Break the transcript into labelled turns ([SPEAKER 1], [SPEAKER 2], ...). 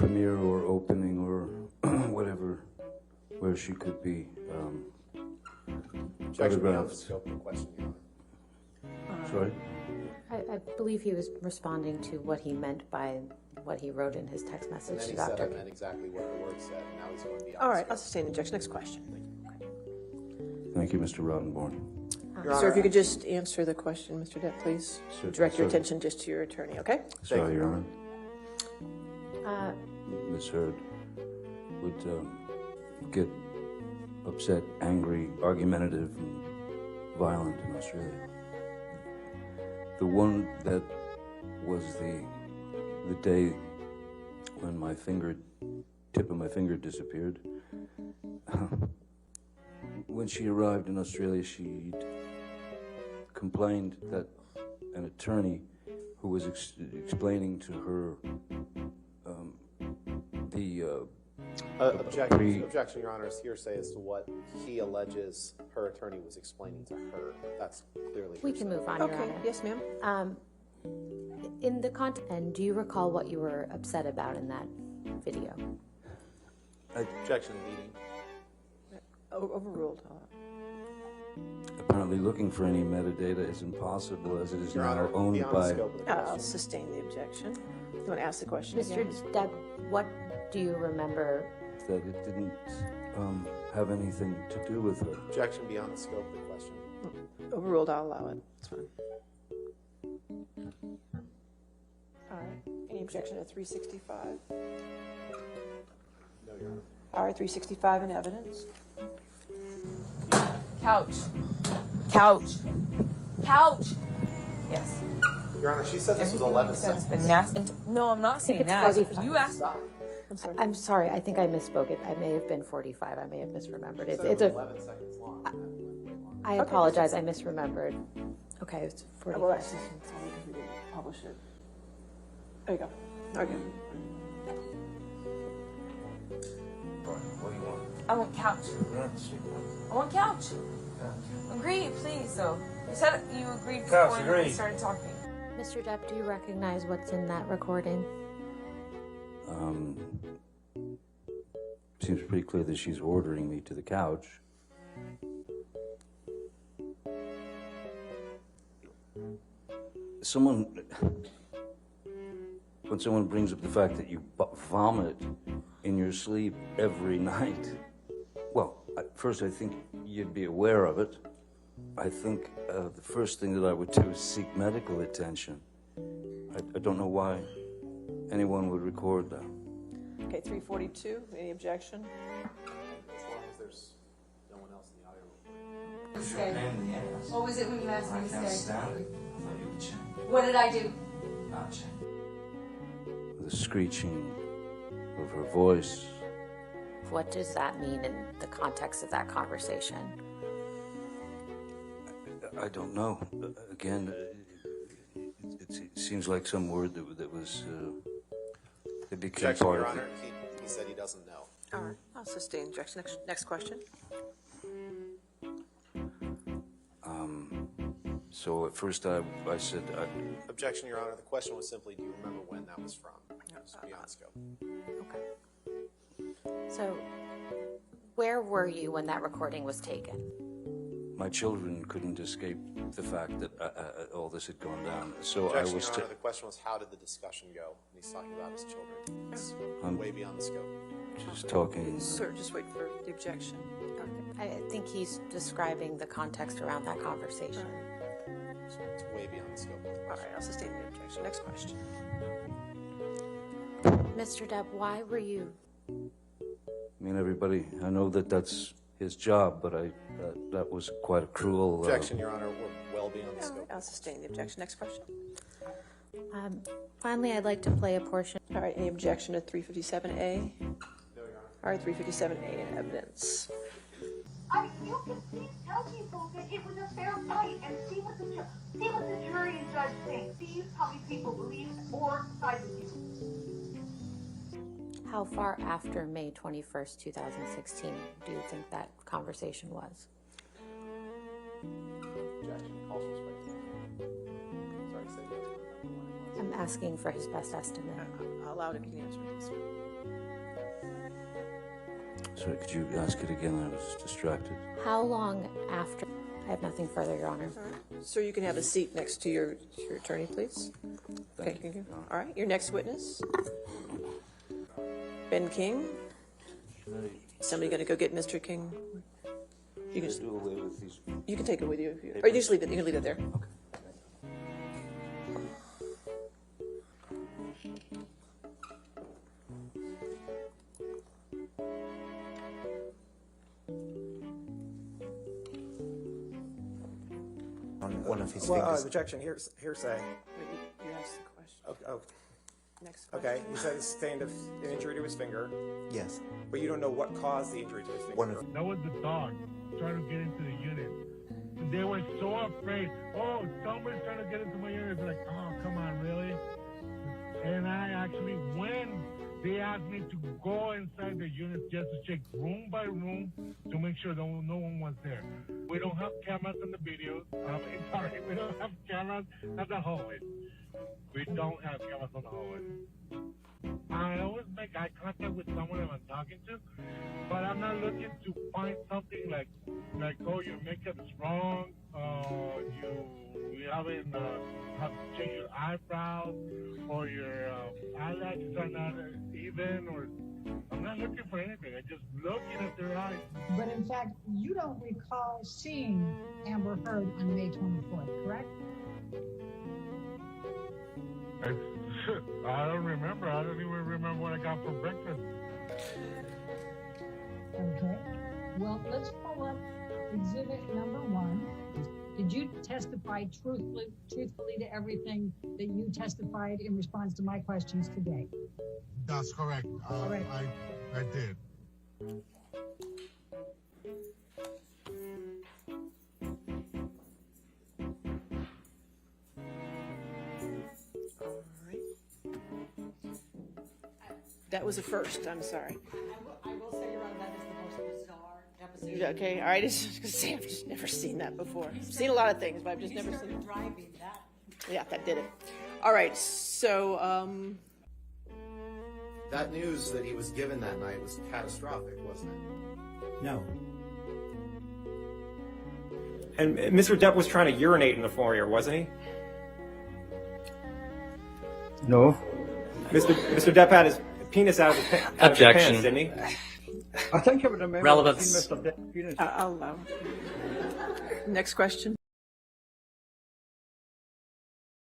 [SPEAKER 1] premiere or opening or whatever, where she could be
[SPEAKER 2] Objection beyond the
[SPEAKER 1] photographed.
[SPEAKER 2] scope of the question, Your Honor.
[SPEAKER 1] Sorry?
[SPEAKER 3] I believe he was responding to what he meant by what he wrote in his text
[SPEAKER 2] And
[SPEAKER 3] message
[SPEAKER 2] then
[SPEAKER 3] to
[SPEAKER 2] he said
[SPEAKER 3] Dr.
[SPEAKER 2] I meant exactly what the word said, and now he's going beyond
[SPEAKER 4] All
[SPEAKER 2] the
[SPEAKER 4] right,
[SPEAKER 2] scope.
[SPEAKER 4] I'll sustain the objection. Next question.
[SPEAKER 1] Thank you, Mr. Roddenborn.
[SPEAKER 2] Your
[SPEAKER 4] Sir,
[SPEAKER 2] Honor,
[SPEAKER 4] if you could just answer the question, Mr. Depp, please.
[SPEAKER 1] Sir,
[SPEAKER 4] Direct your
[SPEAKER 1] sir.
[SPEAKER 4] attention just to your attorney, okay?
[SPEAKER 1] Sorry, Your Honor.
[SPEAKER 3] Uh,
[SPEAKER 1] Ms. Heard would get upset, angry, argumentative, and violent in Australia. The one that was the day when my tip of my finger disappeared. When she arrived in Australia, she complained that an attorney who was explaining to her
[SPEAKER 2] Objection, Your Honor, is hearsay as to what he alleges her attorney was explaining to her. That's clearly
[SPEAKER 3] we can move on, Your
[SPEAKER 4] Okay,
[SPEAKER 3] Honor.
[SPEAKER 4] yes, ma'am.
[SPEAKER 3] In the content, and do you recall what you were upset about in that video?
[SPEAKER 2] Objection leading.
[SPEAKER 4] Overruled.
[SPEAKER 1] Apparently looking for any metadata is impossible as it is
[SPEAKER 2] Your
[SPEAKER 1] now
[SPEAKER 2] Honor,
[SPEAKER 1] owned
[SPEAKER 2] beyond the
[SPEAKER 1] by...
[SPEAKER 2] scope of the
[SPEAKER 4] I'll
[SPEAKER 2] question.
[SPEAKER 4] sustain the objection. You want to ask the question
[SPEAKER 3] Mr.
[SPEAKER 4] again?
[SPEAKER 3] Depp, what do you remember?
[SPEAKER 1] that it didn't have anything to do with her.
[SPEAKER 2] Objection beyond the scope of the question.
[SPEAKER 4] Overruled, I'll allow it. It's fine. All right. Any objection to 365?
[SPEAKER 2] No, Your Honor.
[SPEAKER 4] All right, 365 in evidence.
[SPEAKER 5] Couch. Couch. Couch. Yes.
[SPEAKER 2] Your Honor, she said this was 11 seconds.
[SPEAKER 5] Been nasty. No, I'm not saying that. You asked.
[SPEAKER 4] I'm sorry.
[SPEAKER 3] I'm sorry, I think I misspoke. It may have been 45. I may have misremembered.
[SPEAKER 2] She said
[SPEAKER 3] It's
[SPEAKER 2] it was
[SPEAKER 3] a.
[SPEAKER 2] 11 seconds long.
[SPEAKER 3] I apologize. I misremembered. Okay, it's 45.
[SPEAKER 4] Well, that's just sorry because we didn't publish it. There you go. Okay.
[SPEAKER 1] What do you want?
[SPEAKER 5] I want couch. I want couch. Agree, please, though. You said you agreed before we started talking.
[SPEAKER 3] Mr. Depp, do you recognize what's in that recording?
[SPEAKER 1] Seems pretty clear that she's ordering me to the couch. When someone brings up the fact that you vomit in your sleep every night, well, first I think you'd be aware of it. I think the first thing that I would do is seek medical attention. I don't know why anyone would record that.
[SPEAKER 4] Okay, 342. Any objection?
[SPEAKER 2] As long as there's no one else in the audio recording.
[SPEAKER 5] What was it when you asked me to stay?
[SPEAKER 6] stand it. I thought you would check.
[SPEAKER 5] What did I do?
[SPEAKER 6] Not check.
[SPEAKER 1] The screeching of her voice.
[SPEAKER 3] What does that mean in the context of that conversation?
[SPEAKER 1] I don't know. Again, it seems like some word that was... it became
[SPEAKER 2] Objection,
[SPEAKER 1] part
[SPEAKER 2] Your
[SPEAKER 1] of
[SPEAKER 2] Honor. He said he doesn't know.
[SPEAKER 4] All right. I'll sustain objection. Next question.
[SPEAKER 1] So at first I said...
[SPEAKER 2] Objection, Your Honor. The question was simply, do you remember when that was from? It's beyond scope.
[SPEAKER 3] Okay. So, where were you when that recording was taken?
[SPEAKER 1] My children couldn't escape the fact that all this had gone down. So
[SPEAKER 2] Objection,
[SPEAKER 1] I was...
[SPEAKER 2] Your Honor. The question was, how did the discussion go? And he's talking about his children. It's way beyond the scope.
[SPEAKER 1] just talking...
[SPEAKER 4] Sir, just wait for the objection.
[SPEAKER 3] I think he's describing the context around that conversation.
[SPEAKER 2] It's way beyond the scope of the
[SPEAKER 4] All
[SPEAKER 2] question.
[SPEAKER 4] right, I'll sustain the objection. Next question.
[SPEAKER 3] Mr. Depp, why were you...
[SPEAKER 1] I mean, everybody, I know that that's his job, but that was quite a cruel...
[SPEAKER 2] Objection, Your Honor. We're well beyond the
[SPEAKER 4] All
[SPEAKER 2] scope.
[SPEAKER 4] right, I'll sustain the objection. Next question.
[SPEAKER 3] Finally, I'd like to play a portion.
[SPEAKER 4] All right, any objection to 357A?
[SPEAKER 2] No, Your Honor.
[SPEAKER 4] All right, 357A in evidence.
[SPEAKER 7] You can please tell people that it was a fair fight and see what the jury and judge think. See how many people believe or side with you.
[SPEAKER 3] How far after May 21st, 2016 do you think that conversation was?
[SPEAKER 2] Objection. Calls for speculation. Sorry, say yes.
[SPEAKER 3] I'm asking for his best estimate.
[SPEAKER 4] I'll allow it if you can answer this.
[SPEAKER 1] Sorry, could you ask it again? I was distracted.
[SPEAKER 3] How long after? I have nothing further, Your Honor.
[SPEAKER 4] Sir, you can have a seat next to your attorney, please.
[SPEAKER 1] Thank
[SPEAKER 4] Okay,
[SPEAKER 1] you.
[SPEAKER 4] all right, your next witness. Ben King. Somebody gonna go get Mr. King? You can just,
[SPEAKER 1] Do away with these.
[SPEAKER 4] you can take it with you. If you, or you just leave it. You can leave it there.
[SPEAKER 1] Okay.
[SPEAKER 8] On one of his
[SPEAKER 9] Well,
[SPEAKER 8] fingers.
[SPEAKER 9] objection, hearsay.
[SPEAKER 4] Wait, you asked the question. Next question.
[SPEAKER 9] Okay, you said it sustained an injury to his finger,
[SPEAKER 8] Yes.
[SPEAKER 9] but you don't know what caused the injury to his finger.
[SPEAKER 8] One of
[SPEAKER 10] That was the dog trying to get into the unit. And they were so afraid. Oh, somebody's trying to get into my unit. It's like, oh, come on, really? And I actually, when they asked me to go inside the unit just to check room by room to make sure no one was there. We don't have cameras in the videos. Sorry, we don't have cameras at the hallway. We don't have cameras on the hallway. I always make eye contact with someone I'm talking to, but I'm not looking to find something like oh, your makeup's wrong, you haven't have to change your eyebrows, or your eyelashes are not even, or I'm not looking for anything. I'm just looking at their eyes.
[SPEAKER 11] But in fact, you don't recall seeing Amber Heard on May 24th, correct?
[SPEAKER 10] I don't remember. I don't even remember what I got for breakfast.
[SPEAKER 11] Okay. Well, let's pull up exhibit number 1. Did you testify truthfully to everything that you testified in response to my questions today?
[SPEAKER 10] That's correct.
[SPEAKER 11] Correct.
[SPEAKER 10] I did.
[SPEAKER 4] All right. That was a first. I'm sorry.
[SPEAKER 12] I will say, Your Honor, that is the most bizarre deposition.
[SPEAKER 4] Okay. All right. It's just say I've just never seen that before. I've seen a lot of things, but I've just never seen it.
[SPEAKER 12] Driving that.
[SPEAKER 4] Yeah, that did it. All right. So,
[SPEAKER 2] That news that he was given that night was catastrophic, wasn't it?
[SPEAKER 8] No.
[SPEAKER 9] And Mr. Depp was trying to urinate in the foyer, wasn't he?
[SPEAKER 1] No.
[SPEAKER 9] Mr. Depp had his penis out of his,
[SPEAKER 13] Objection.
[SPEAKER 9] pants, didn't he?
[SPEAKER 1] I think I would remember
[SPEAKER 13] Relevance.
[SPEAKER 1] Mr. Depp.
[SPEAKER 4] I'll allow. Next question.